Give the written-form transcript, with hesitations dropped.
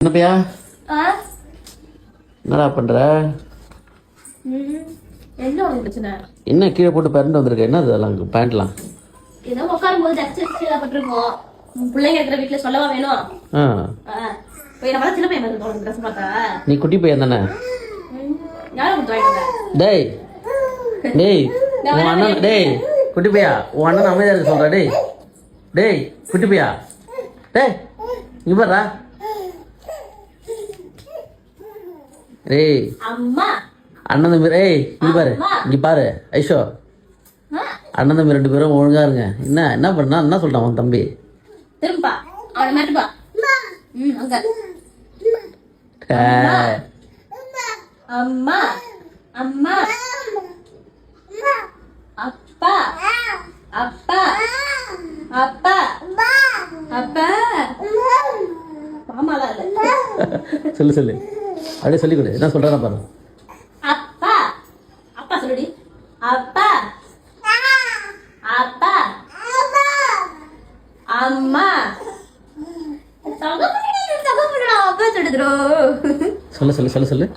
என்னப்பையா என்னடா பண்ற? என்ன உனக்கு பிரச்சனை? என்ன கீழே போட்டு பேரண்ட் வந்திருக்க? என்ன அதெல்லாம் பேண்ட்லாம்? ஏதோ உட்காரும் போது எக்ஸசைஸ் பண்றோம். பிள்ளைங்க இருக்கிற வீட்டுல சொல்லவா வேணும்? நம்ம சின்ன பையன் மாதிரி தோணும் ட்ரெஸ் பார்த்தா. நீ குட்டி பையன் தானே? யாரும் கொடுத்து வாங்கிட்டு டேய் டேய் உன் அண்ணன் டேய் குட்டி பையா உன் அண்ணன் அமைதியா இருக்க சொல்ற. டேய் டேய் குட்டி பையா டேய் இங்க பாருடா. டேய் அம்மா அண்ணன் தம்பி ஏய் இங்க பாரு ஐஷோ அண்ணன் தம்பி 2 பேரும் ஒழுங்கா இருங்க. என்ன பண்ணா என்ன சொல்றான் உன் தம்பி? திரும்பா அவனை மாட்டுப்பா. அங்க அம்மா அம்மா அப்பா அப்பா அப்பா அப்பா மாமாலா இல்ல. சொல்லு அப்படியே சொல்லி கொடு. என்ன சொல்றானா பாரு. அப்பா அப்பா சொல்லுடி. அப்பா அப்பா அம்மா அப்பா சொல்லுதுரோ. சொல்லு